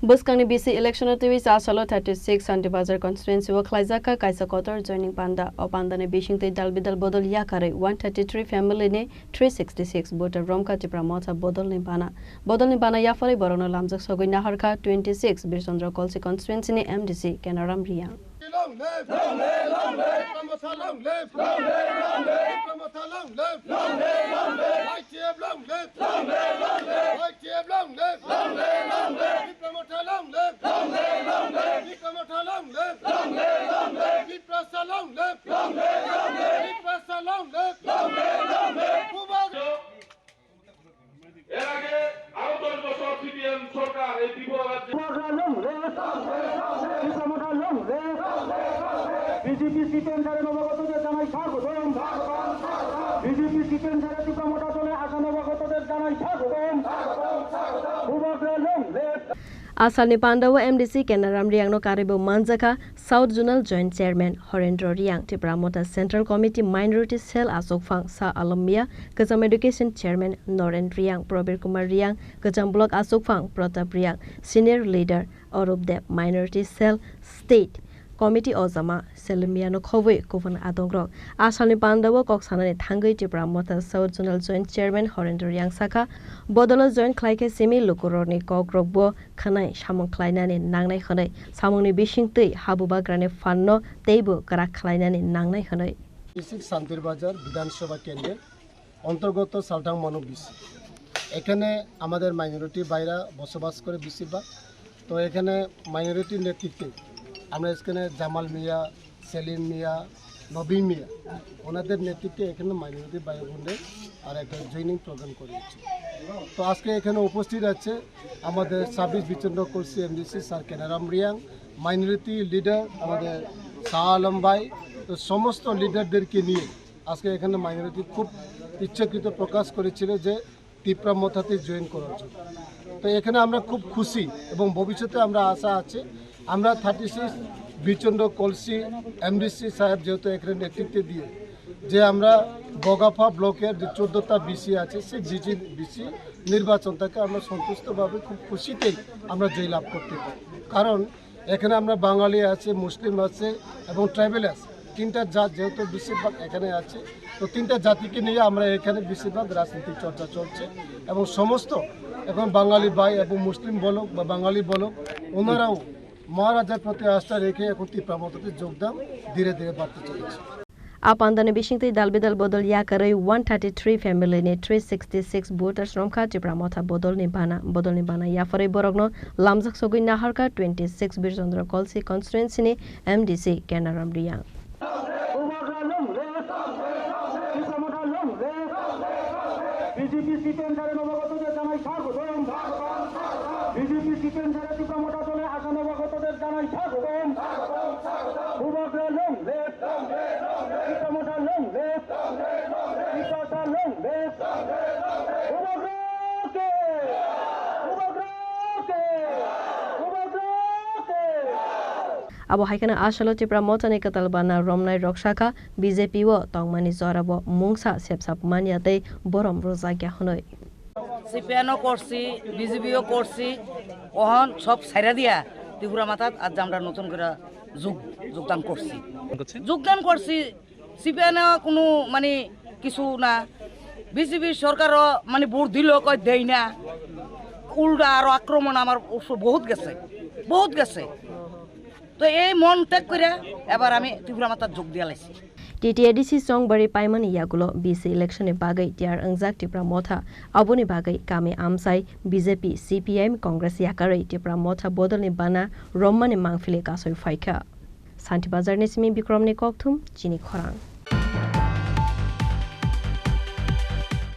Bwskangni BC election Twiwi Chasalo 36 Santirbazar Constituency wo Khlaijakha Kaisa Kotor joining Panda o Pandani Bisingtwi Dalbidal Bodol Yakarwi 133 family ne 366 voter Romkha Tipra Motha Bodolni Bana Bodolni Bana Yapharwi Bohrokno Lamjaksagwi Naharkha 26 Birchandra Kalsi Constituency ne MDC Kenaram Reang Long live! Long live! Long live! Tipra Motha long live! Long live! Long live! Tipra Motha long live! Long live! Long live! ITF long live! Long live! Long live! ITF long live! Long live! Long live! Tipra Motha long live! Long live! Long live! Tipra Motha long live! Long live! Long live! Tipra Sa long live! Long live! Long live! Tipra Sa long live! Long live! Long live! এর আগে আরো 10 বছর CPM সরকার এই ত্রিপুরা রাজ্যে BJP CPM সারে নবগতদের জানাই স্বাগতম BJP CPM সারে ত্রিপুরা মোটা দলে আসা নবগতদের জানাই স্বাগতম Asalni Panda wo MDC Kenaram Reang no karibo Manjaka South Zonal Joint Chairman Horendra Reang Tipra Motha Central Committee Minority Cell Asokphang Sa Alamia Kajam Education Chairman Noren Reang Probir Kumar Reang Kajam Block Asokphang Pratap Reang Senior Leader Orubdev Minority Cell State Committee Ozama Selimiano Khowei Kovan Adongrok Asalni Panda wo Koksanani Thangai Tipra Motha South Zonal Joint Chairman Horendra Reang Saka Bodol Joint Khlaike Semi Lukuroni Kogrokbo Khanai Samong Khlainani Nangnai Khanai Samongni Bisingtwi Habuba Grane Fanno Teibo Karak Khlainani Nangnai Khanai Santirbazar বিধানসভা কেন্দ্রে অন্তর্গত সালটাং মনো BC এখানে আমাদের minority বাইরা বসবাস করে বেশিরভাগ তো এখানে মাইনরিটি নেতৃত্বে আমরা এখানে জামাল মিয়া সেলিম মিয়া নবী মিয়া ওনাদের নেতৃত্বে এখানে মাইনরিটি ভাই বোনদের আর একটা জয়েনিং প্রোগ্রাম করেছি তো আজকে এখানে উপস্থিত আছে আমাদের 26 বিচন্দ্র কলসি MDC sir Kenaram Reang minority leader আমাদের শাহ আলম ভাই তো সমস্ত লিডারদেরকে নিয়ে আজকে এখানে মাইনরিটি খুব ইচ্ছাকৃত প্রকাশ করেছিল যে ত্রিপুরা মথাতে জয়েন করার জন্য তো এখানে আমরা খুব খুশি এবং ভবিষ্যতে আমরা আশা আছে আমরা 36 বিচন্দ্র কলসি এমডিসি সাহেব যেহেতু এখানে নেতৃত্ব দিয়ে যে আমরা বগাফা ব্লকের যে 14টা বিসি আছে সেই বিসি নির্বাচনটাকে আমরা সন্তুষ্টভাবে খুব খুশিতেই আমরা জয়লাভ করতে পারি কারণ এখানে আমরা বাঙালি আছে মুসলিম আছে এবং ট্রাইবেল আছে তিনটা জাত যেহেতু বেশিরভাগ এখানে আছে তো তিনটা জাতিকে নিয়ে আমরা এখানে বেশিরভাগ রাজনৈতিক চর্চা চলছে এবং সমস্ত এখন বাঙালি ভাই এবং মুসলিম বলুক বা বাঙালি বলুক ওনারাও মহারাজার প্রতি আস্থা রেখে এখন ত্রিপুরা মথাতে যোগদান ধীরে ধীরে বাড়তে চলেছে Pandani Bisingtwi Dalbidal Bodol Yakarwi 133 family ne 366 voters Romkha Tipra Motha Bodolni Bana Yapharwi Bohrokno Lamjaksagwi Naharkha 26 Birchandra Kalsi Constituency ne MDC Kenaram Reang BJP CPM সারে নবগতদের জানাই স্বাগতম বিজেপি সিপিএম সারে ত্রিপুরা মোটা দলে আসা নবগতদের জানাই স্বাগতম পূর্বগ্রহ লং লেফ ত্রিপুরা মোটা long left Tripura long left Abo haikana Chasalo Tipra Motha ni katalbana Romnai Roksaka BJP wo tongmani zorabo mungsa sepsap maniate borom rozagya honoi সিপিএনও করছি বিজেপিও করছি ওহন সব ছাইরা দিয়া ত্রিপুরা মাথাত আজ আমরা নতুন করে যোগদান করছি সিপিএন কোনো মানে কিছু না বিজেপি সরকারও মানে ভোট দিল কয় দেয় না উল্টা আরো আক্রমণ আমার বহুত গেছে তো এই মন ত্যাগ করে এবার আমি ত্রিপুরা মাথাত যোগ দিয়া লাইছি TTADC Songbari Paimani Yagulo BC election bagai tiar angjak Tipra Motha aboni bagai kame amsai BJP CPM Congress Yakarwi Tipra Motha Bodolni Bana Rommani mangphile kasoi faika Santirbazar nismi Bikramni kokthum Chini Khorang